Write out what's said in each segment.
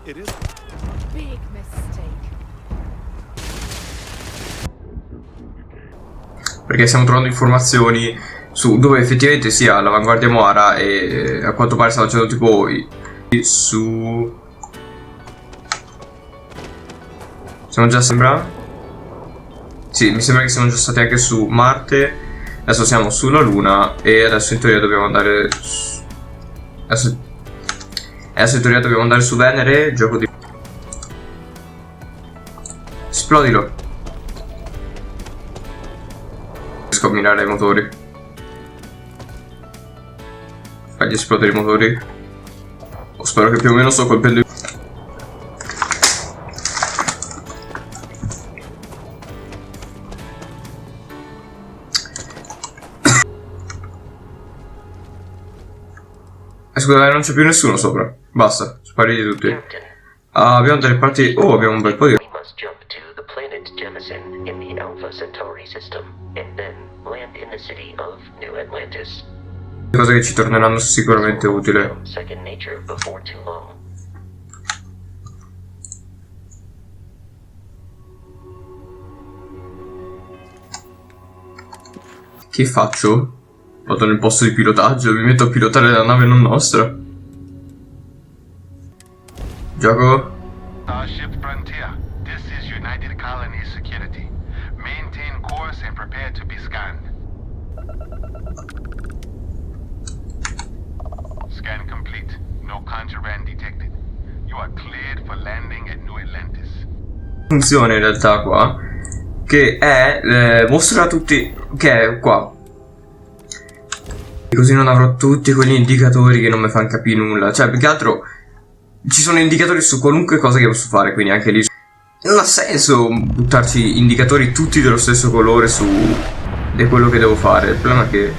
It is. Big mistake. Perché stiamo trovando informazioni su dove effettivamente sia l'avanguardia Moara e a quanto pare stanno facendo tipo su... Siamo già, sembra? Sì, mi sembra che siamo già stati anche su Marte. Adesso siamo sulla Luna e adesso in teoria dobbiamo andare su... Adesso in teoria dobbiamo andare su Venere, gioco di... Esplodilo. Riesco a minare i motori. Fagli esplodere i motori. Spero che più o meno sto colpendo i... Scusate, non c'è più nessuno sopra. Basta, spariti tutti. Ah, abbiamo delle parti... Oh, abbiamo un bel po' di... Cose che ci torneranno sicuramente utili. Che faccio? Vado nel posto di pilotaggio, mi metto a pilotare la nave non nostra. Gioco. Starship Frontier, this is United Colonies Security. Maintain course and prepare to be scanned. Scan complete. No contraband detected. You are cleared for landing at New Atlantis. Funziona in realtà qua, che è mostra a tutti, che è qua. Così non avrò tutti quegli indicatori che non mi fanno capire nulla. Cioè, più che altro ci sono indicatori su qualunque cosa che posso fare, quindi anche lì non ha senso buttarci indicatori tutti dello stesso colore su di quello che devo fare. Il problema è che...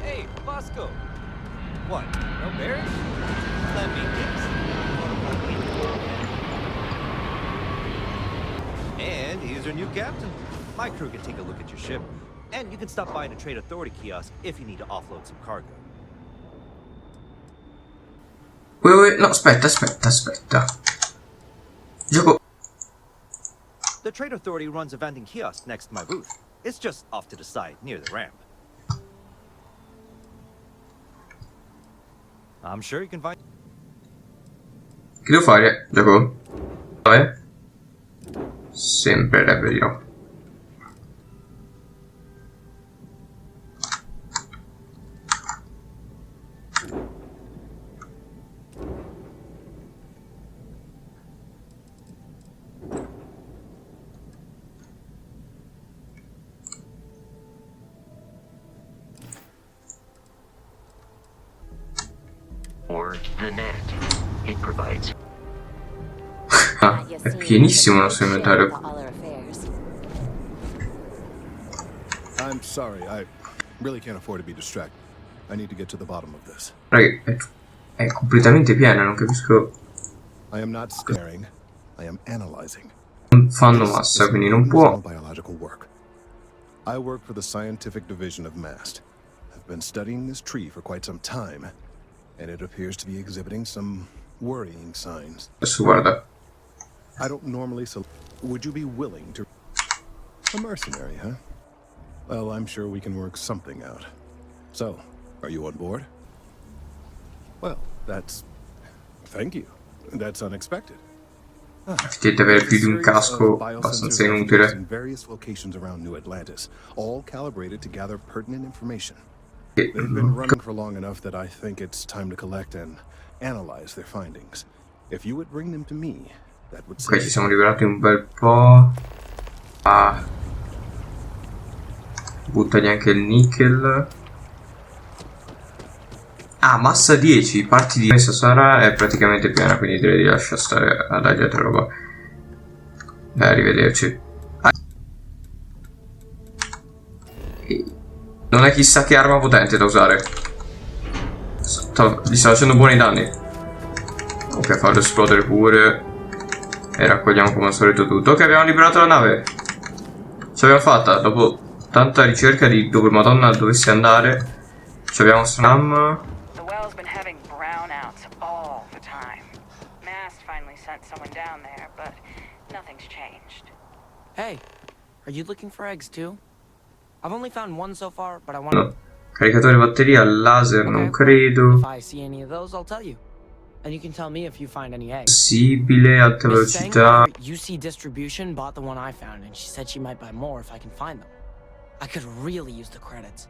Hey, Bosco. What? No bears? Let me guess. And here's our new captain. My crew can take a look at your ship. And you can stop by the Trade Authority kiosk if you need to offload some cargo. No, aspetta. Gioco. The Trade Authority runs a vending kiosk next to my booth. It's just off to the side, near the ramp. I'm sure you can find... Che devo fare? Gioco? Vabbè. Sembrerebbe di no. Ah, è pienissimo il nostro inventario. I'm sorry, I really can't afford to be distracted. I need to get to the bottom of this. Raga, è completamente piena, non capisco. I am not staring, I am analyzing. Non fanno massa, quindi non può. Biological work. I work for the scientific division of MAST. I've been studying this tree for quite some time, and it appears to be exhibiting some worrying signs. Adesso guarda. I don't normally would you be willing to... A mercenary, huh? Well, I'm sure we can work something out. So, are you on board? Well, that's... Thank you. That's unexpected. Effettivamente avere più di un casco abbastanza inutile. In various locations around New Atlantis, all calibrated to gather pertinent information. They've been running for long enough that I think it's time to collect and analyze their findings. If you would bring them to me, that would Ok, ci siamo liberati un bel po'. Ah. Buttagli anche il nickel. Ah, massa 10, parti di messa Sarah è praticamente piena, quindi direi di lasciare stare a dargli altra roba. Beh, arrivederci. Ah. Non è chissà che arma potente da usare. Gli sta facendo buoni danni. Ok, farlo esplodere pure. E raccogliamo come al solito tutto. Ok, abbiamo liberato la nave. Ce l'abbiamo fatta. Dopo tanta ricerca di dove madonna dovessi andare. Ci abbiamo Snam. counts all the time. Mast finally sent someone down there, but nothing's changed. Hey, are you looking for eggs too? I've only found one so far, but I want. No. Caricatore batteria, laser, non credo. If I see any of those, I'll tell you. And you can tell me if you find any eggs. Possibile, alta Miss Sang velocità. over UC Distribution bought the one I found, and she said she might buy more if I can find them. I could really use the credits.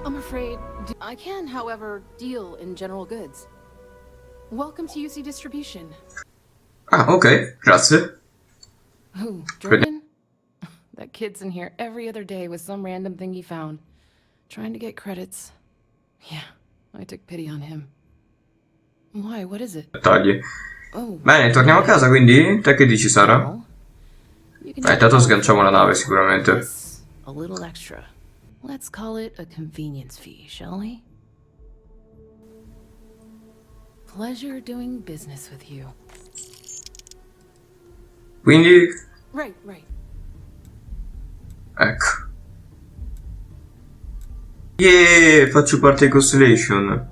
I'm afraid I can, however, deal in general goods. Welcome to UC Distribution. Ah, ok, grazie. Who, Jordan? That kid's in here every other day with some random thing he found. Trying to get credits. Yeah, I took pity on him. Why, what is it? Tagli. Oh. Bene, torniamo a casa quindi? Te che dici, Sara? Well, you can Intanto take sganciamo la nave sicuramente. plus a little extra. Let's call it a convenience fee, shall we? Pleasure doing business with you. Quindi, Right. ecco. Yeah, faccio parte di Constellation.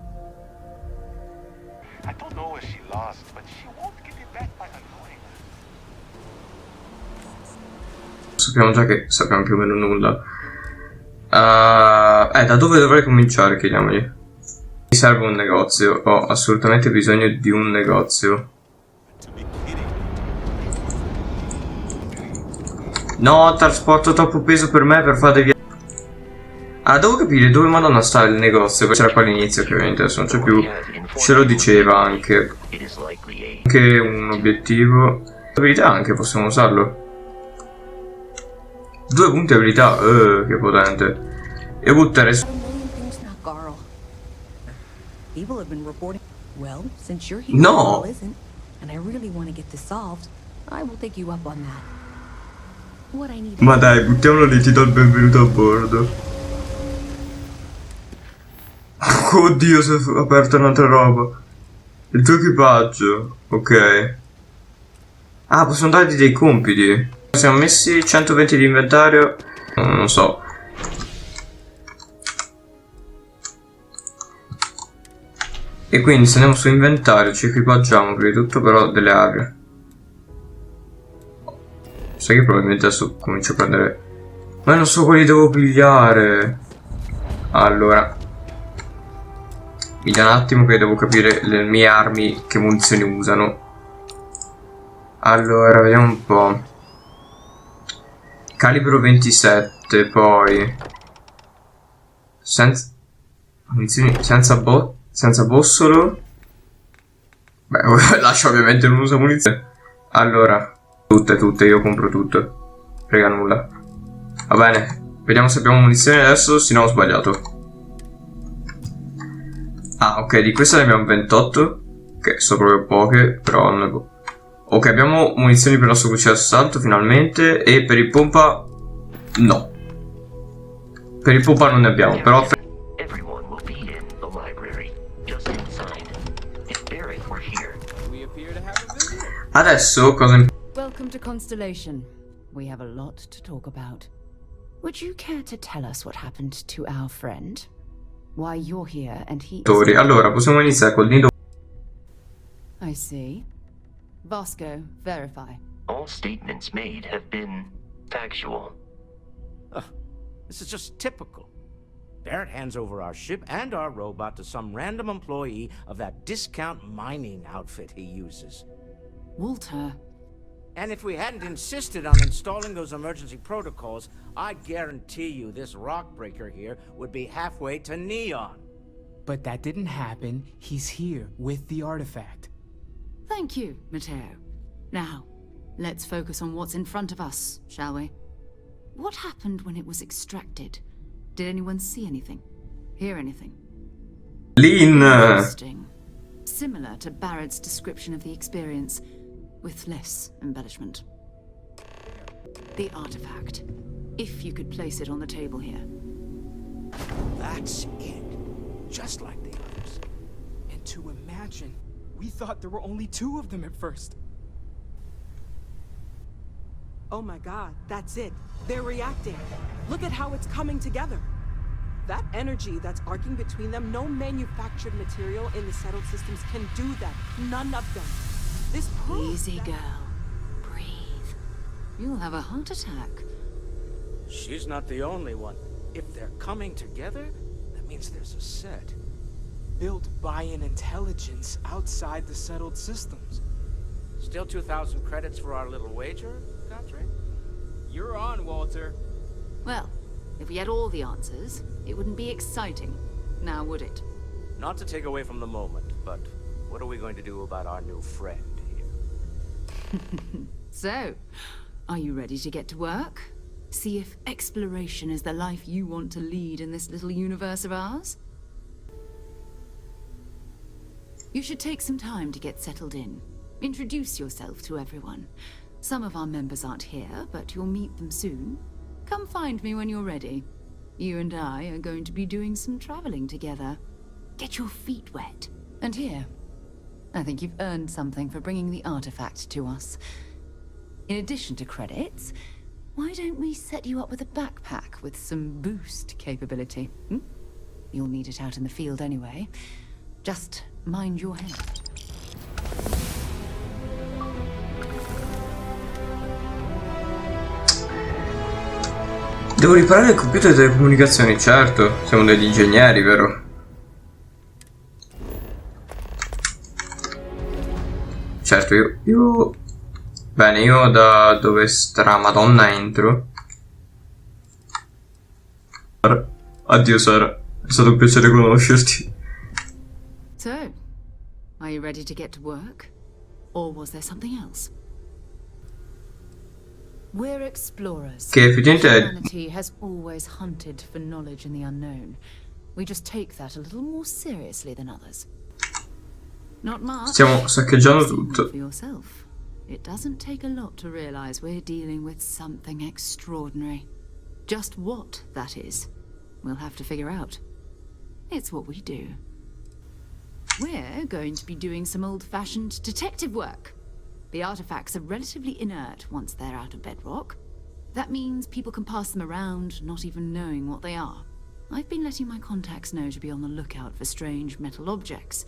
I don't know where she lost, but she won't give it back by annoying us. Sappiamo già che sappiamo più o meno nulla. Da dove dovrei cominciare, chiediamogli. Mi serve un negozio. Ho assolutamente bisogno di un negozio. No, trasporto troppo peso per me per fare dei viaggi. Ah, devo capire dove madonna sta il negozio. Perché c'era qua all'inizio, che ovviamente adesso non c'è più. Ce lo diceva anche. Anche un obiettivo. Abilità anche, possiamo usarlo. 2 punti abilità, che potente. E buttare su. People have been reporting. Well, since you're here, No. isn't, and I really want to get this solved, I will take you up on that. What I need. Ma dai, buttiamolo lì, ti do il benvenuto a bordo. Oddio, si è aperta un'altra roba. Il tuo equipaggio, ok. Ah, possiamo dargli dei compiti. Siamo messi 120 di inventario. Non so. E quindi se andiamo su inventario ci equipaggiamo prima di tutto però delle armi. Sai che probabilmente adesso comincio a prendere. Ma non so quali devo pigliare. Allora, mi dà un attimo che devo capire le mie armi che munizioni usano. Allora, vediamo un po'. Calibro 27, poi senza munizioni, senza bossolo. Beh, lascio ovviamente non uso munizioni. Allora, tutte, io compro tutto. Frega nulla. Va bene, vediamo se abbiamo munizioni adesso, se no ho sbagliato. Ah, ok, di queste ne abbiamo 28. Che sono proprio poche, però non è. Ok, abbiamo munizioni per la sua cucina d'assalto finalmente. E per il pompa no. Per il pompa non ne abbiamo, però adesso cosa Welcome to Constellation. We have a lot to talk about. Would you care to tell us what happened to our friend? Why you're here and he isn't? Allora, possiamo iniziare col nido. I see. Vasco, verify. All statements made have been factual. This is just typical. Barrett hands over our ship and our robot to some random employee of that discount mining outfit he uses. Walter. And if we hadn't insisted on installing those emergency protocols, I guarantee you this rock breaker here would be halfway to Neon. But that didn't happen. He's here with the artifact. Thank you, Matteo. Now, let's focus on what's in front of us, shall we? What happened when it was extracted? Did anyone see anything? Hear anything? Lynn! Interesting. Similar to Barrett's description of the experience, with less embellishment. The artifact. If you could place it on the table here. That's it. Just like the others. And to imagine, we thought there were only 2 of them at first. Oh my god, that's it. They're reacting. Look at how it's coming together. That energy that's arcing between them, no manufactured material in the settled systems can do that. None of them. This proves Easy, that... girl. Breathe. You'll have a heart attack. She's not the only one. If they're coming together, that means there's a set. Built by an intelligence outside the settled systems. Still 2,000 credits for our little wager, Godfrey? You're on, Walter. Well, if we had all the answers, it wouldn't be exciting. Now, would it? Not to take away from the moment, but what are we going to do about our new friend here? So, are you ready to get to work? See if exploration is the life you want to lead in this little universe of ours? You should take some time to get settled in. Introduce yourself to everyone. Some of our members aren't here, but you'll meet them soon. Come find me when you're ready. You and I are going to be doing some traveling together. Get your feet wet. And here, I think you've earned something for bringing the artifact to us. In addition to credits, why don't we set you up with a backpack with some boost capability? You'll need it out in the field anyway. Just mind your head. Devo riparare il computer delle comunicazioni, certo. Siamo degli ingegneri, vero? Certo, io... Bene, io da dove stra Madonna entro. Addio Sara, è stato un piacere conoscerti. So, are you ready to get to work? Or was there something else? We're explorers. Che effettivamente Humanity has always hunted for knowledge in the unknown. We just take that a little more seriously than others. Not much. stiamo saccheggiando tutto. For yourself. It doesn't take a lot to realize we're dealing with something extraordinary. Just what that is, we'll have to figure out. It's what we do. We're going to be doing some old-fashioned detective work. The artifacts are relatively inert once they're out of bedrock. That means people can pass them around, not even knowing what they are. I've been letting my contacts know to be on the lookout for strange metal objects.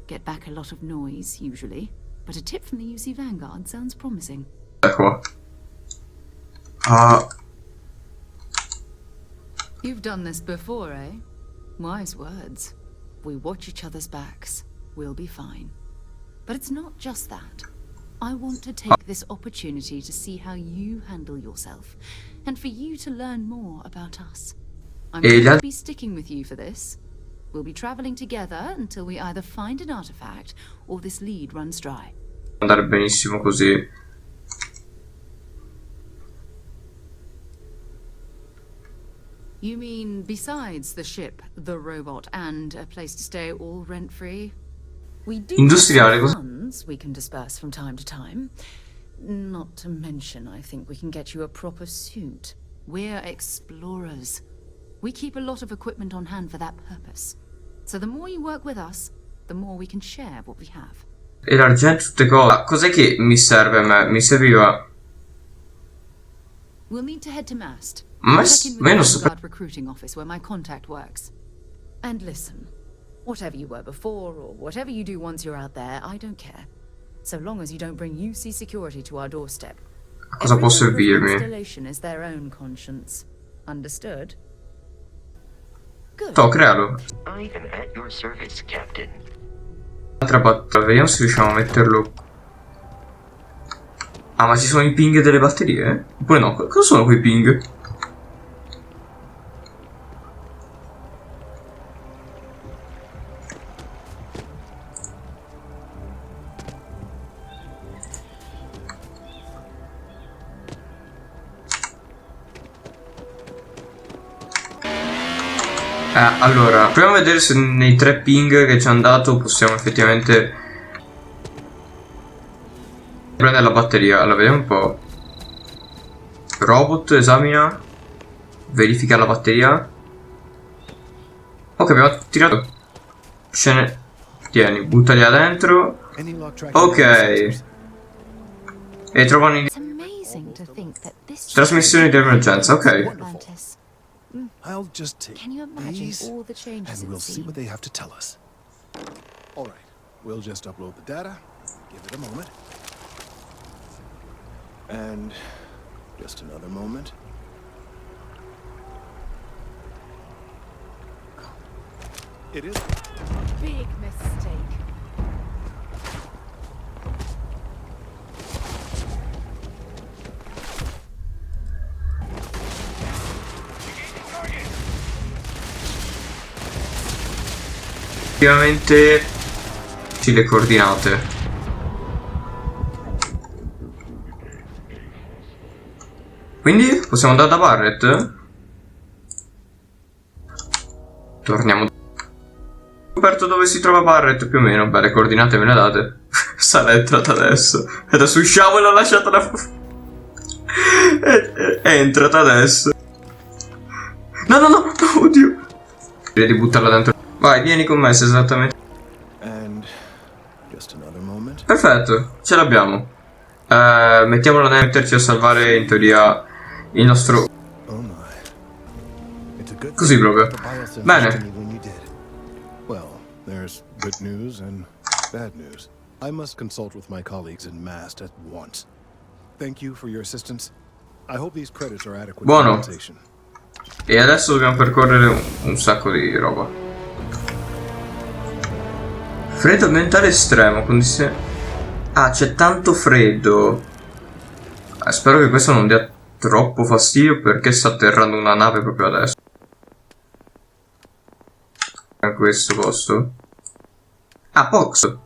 Get back a lot of noise, usually. But a tip from the UC Vanguard sounds promising. Ecco. You've done this before, eh? Wise words. We watch each other's backs. We'll be fine. But it's not just that. I want to take this opportunity to see how you handle yourself, and for you to learn more about us. I'm going to be sticking with you for this. We'll be traveling together until we either find an artifact or this lead runs dry. Andare benissimo così. You mean besides the ship, the robot, and a place to stay all rent-free? We do Industriale, have cosa? funds we can disperse from time to time. Not to mention, I think we can get you a proper suit. We're explorers. We keep a lot of equipment on hand for that purpose. So the more you work with us, the more we can share what we have. E l'argento, tutte cose. Cos'è che mi serve a me? Mi serviva... We'll need to head to Mast. Ma Check in with io non the sapevo... Vanguard recruiting office where my contact works. And listen, whatever you were before or whatever you do once you're out there, I don't care. So long as you don't bring UC security to our doorstep. Cosa può servirmi? Constellation is their own conscience. Understood? Good. Crealo. I'm at your service, Captain. Altra batteria, vediamo se riusciamo a metterlo. Ah, ma ci sono i ping delle batterie? Oppure no? Cosa sono quei ping? Allora, proviamo a vedere se nei 3 ping che ci hanno dato possiamo effettivamente prendere la batteria. Allora, vediamo un po'. Robot, esamina. Verifica la batteria. Ok, abbiamo tirato. Scene. Tieni, buttali dentro. Ok. E trovano in... Trasmissioni di emergenza, ok. I'll just take Can you imagine these, all the changes and we'll it's see seen? what they have to tell us. All right, we'll just upload the data. Give it a moment. And just another moment. It is A big mistake. Effettivamente sì, le coordinate. Quindi possiamo andare da Barrett? Torniamo. Ho scoperto dove si trova Barrett più o meno. Beh, le coordinate me le date. Sarà entrata adesso. E adesso usciamo e l'ho lasciata da... è entrata adesso. No, no, no, no, oddio. Direi di buttarla dentro. Vai, vieni con me, se esattamente. Perfetto, ce l'abbiamo. Mettiamola da metterci a salvare in teoria il nostro... Così proprio. Bene. Well, there's good news and bad news. I must consult with my colleagues in MAST at once. Thank you for your assistance. I hope these credits are adequate for Buono. compensation. E adesso dobbiamo percorrere un sacco di roba. Freddo ambientale estremo, condizione... Ah, c'è tanto freddo. Spero che questo non dia troppo fastidio perché sta atterrando una nave proprio adesso. A questo posto. Ah, Pox.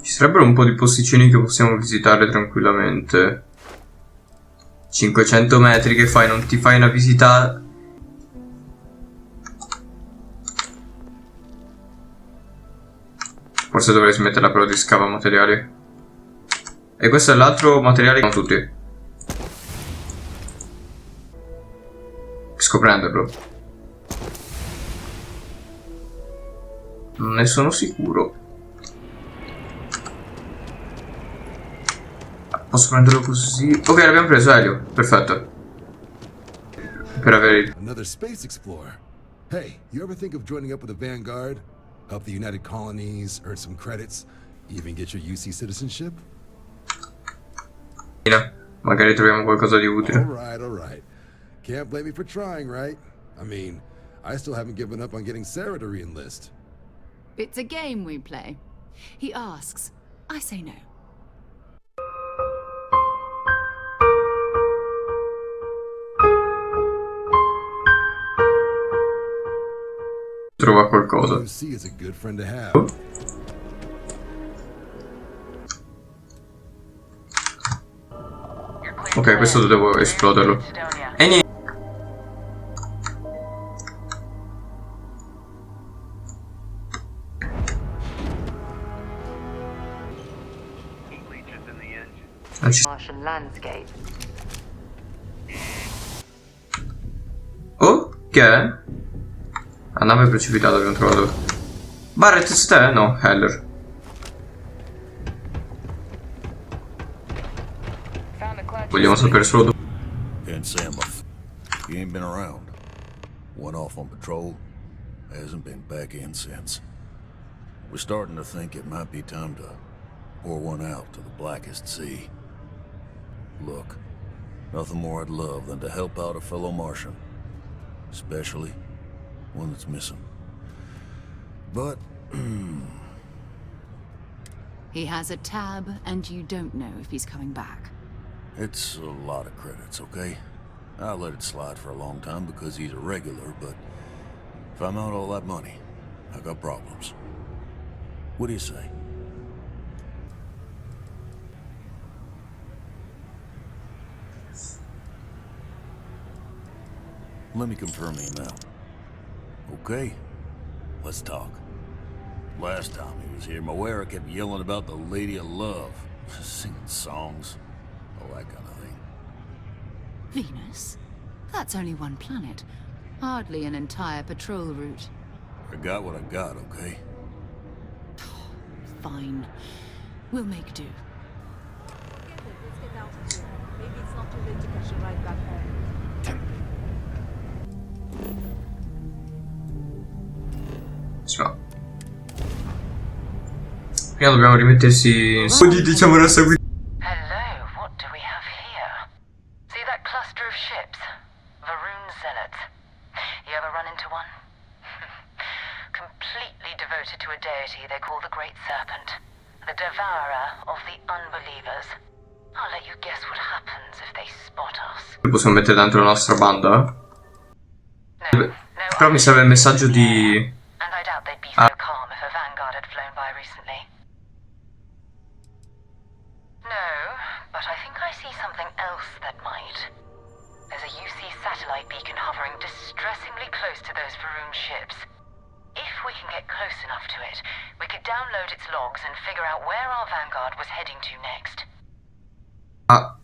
Ci sarebbero un po' di posticini che possiamo visitare tranquillamente. 500 metri che fai? Non ti fai una visita? Forse dovrei smetterla però di scava materiali. E questo è l'altro materiale che hanno tutti. Scoprenderlo. Non ne sono sicuro. Posso prenderlo così? Ok, l'abbiamo preso, Elio. Perfetto. Per avere... Another space explorer. Hey, you ever think of joining up with the Vanguard? Help the United Colonies, earn some credits, even get your UC citizenship? Magari troviamo qualcosa di utile. All right. Can't blame me for trying, right? I mean, I still haven't given up on getting Sarah to re-enlist. It's a game we play. He asks, I say no. Trova qualcosa. UC is a good friend to have. Ok, questo devo esploderlo. E niente. Non ci... Oh, che è? La nave precipitata abbiamo trovato. Barrett, ste? No, Heller. Vogliamo sapere solo dopo. And Sam, he ain't been around. Went off on patrol. Hasn't been back in since. We're starting to think it might be time to pour one out to the blackest sea. Look, nothing more I'd love than to help out a fellow Martian. Especially one that's missing. But... He has a tab, and you don't know if he's coming back. It's a lot of credits, okay? I let it slide for a long time because he's a regular, but if I'm out all that money, I got problems. What do you say? Let me confirm the amount. Okay, let's talk. Last time he was here, Moira kept yelling about the Lady of Love, singing songs, all that kind of thing. Venus? That's only one planet. Hardly an entire patrol route. I got what I got, okay? Fine. We'll make do. Let's get out of here. Maybe it's not too late to catch a ride back home. Insomma. Prima dobbiamo rimettersi in su di, diciamo, la seguita. Hello, what do we have here? See that cluster of ships? Varun zealots. You ever run into one? Completely devoted to a deity they call the Great Serpent. The devourer of the unbelievers. I'll let you guess what happens if they spot us. Possiamo mettere dentro la nostra banda? Però mi serve il messaggio di... And I doubt they'd be so calm if a vanguard had flown by recently. No, but I think I see something else that might. There's a UC satellite beacon hovering distressingly close to those Varun ships. If we can get close enough to it, we could download its logs and figure out where our vanguard was heading to next. Ah.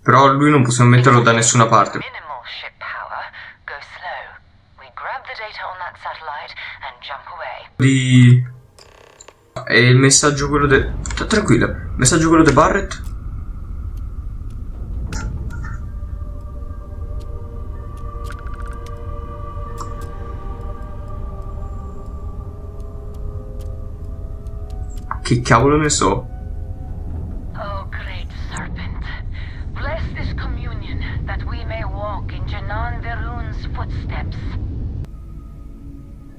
Però lui non possiamo metterlo da nessuna parte. Minimal ship power, go slow. We grab the data on that satellite and jump away. Di... È il messaggio quello de... Tranquilla. Il messaggio quello di Barrett? Che cavolo ne so? Oh, great serpent, bless this communion that we may walk in Janan Varun's footsteps.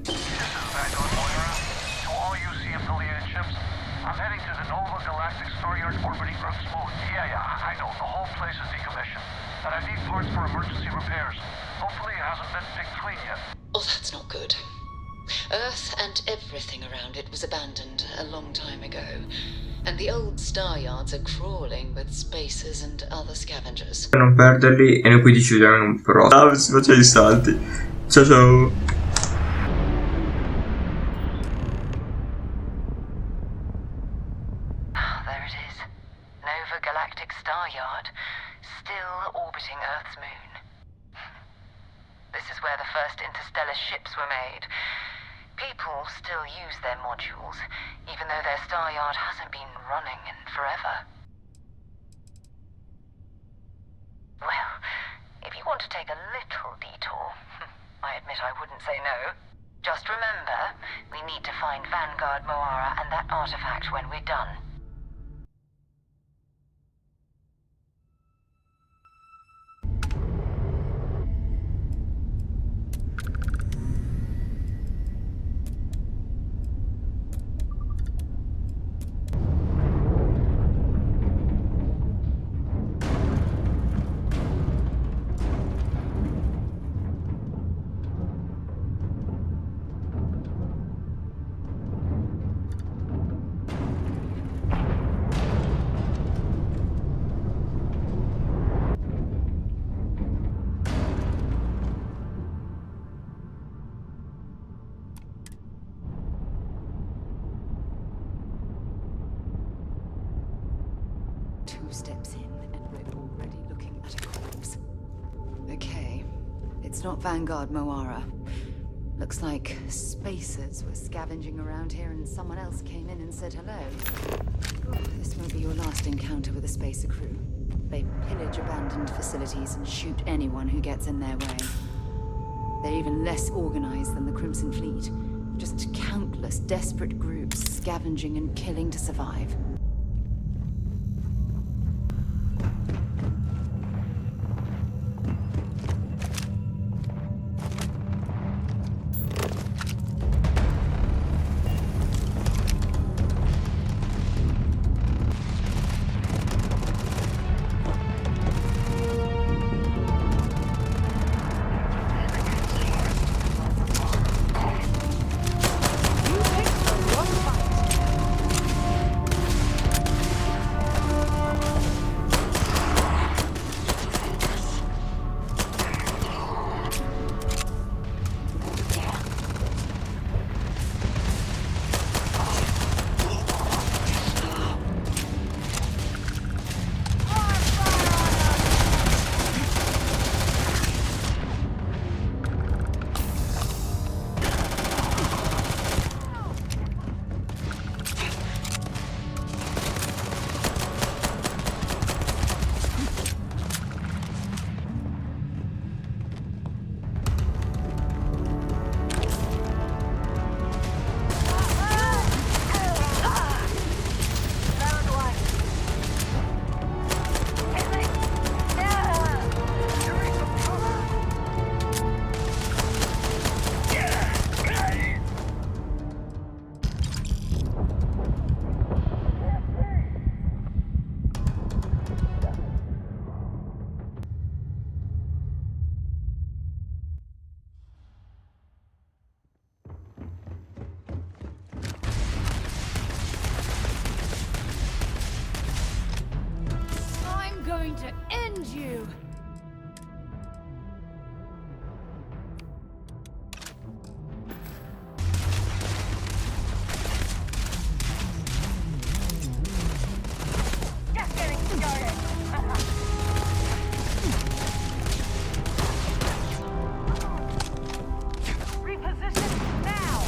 This is Vanguard Moira. To all UC-affiliated ships, I'm heading to the Nova Galactic Storeyard orbiting Earth's moon. Yeah, I know, the whole place is decommissioned. But I need parts for emergency repairs. Hopefully it hasn't been picked clean yet. Oh, that's not good. Earth and everything around it was abandoned a long time ago, and the old star yards are crawling with spacers and other scavengers. Per non perderli e noi poi decidiamo in un pro. Ah, si faccia i salti. Ciao ciao. There it is. Nova Galactic Star Yard, still orbiting Earth's moon. This is where the first interstellar ships were made. People still use their modules, even though their star yard hasn't been running in forever. Well, if you want to take a little detour, I admit I wouldn't say no. Just remember, we need to find Vanguard Moira and that artifact when we're done. Steps in and we're already looking at a corpse. Okay, it's not Vanguard Moira. Looks like spacers were scavenging around here and someone else came in and said hello. This won't be your last encounter with a spacer crew. They pillage abandoned facilities and shoot anyone who gets in their way. They're even less organized than the Crimson Fleet. Just countless desperate groups scavenging and killing to survive. going to end you! Just getting started! Reposition now!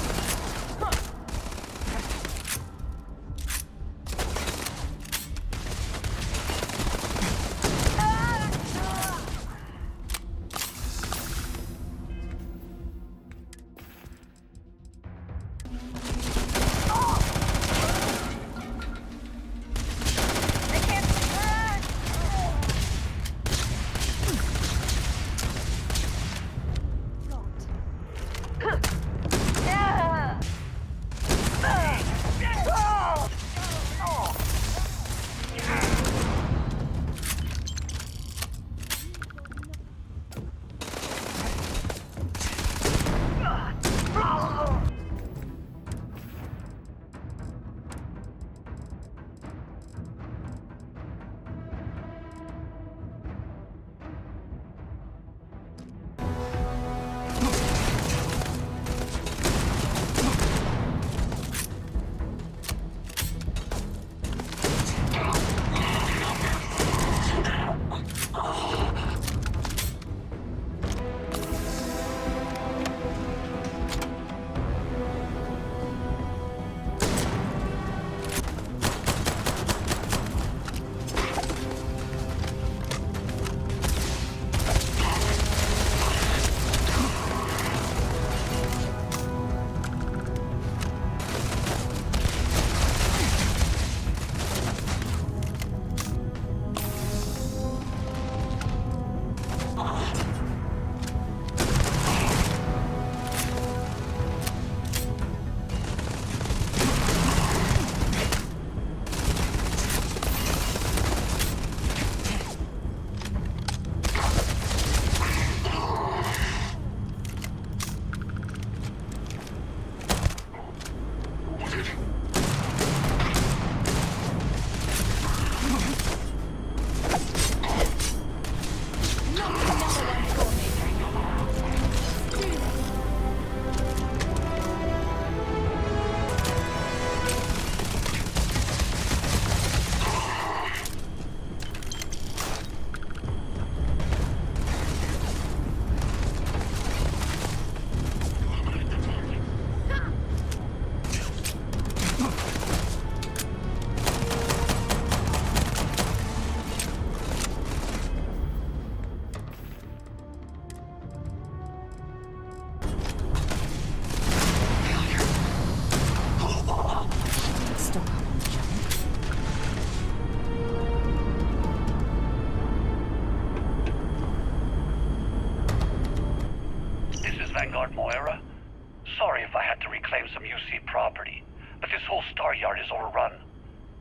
Sorry if I had to reclaim some UC property, but this whole star yard is overrun.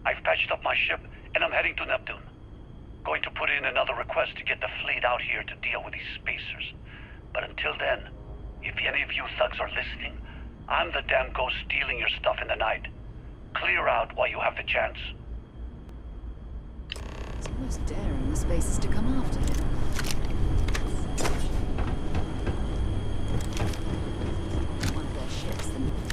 I've patched up my ship, and I'm heading to Neptune. Going to put in another request to get the fleet out here to deal with these spacers. But until then, if any of you thugs are listening, I'm the damn ghost stealing your stuff in the night. Clear out while you have the chance. It's almost daring the spacers to come after him. One of their ships, the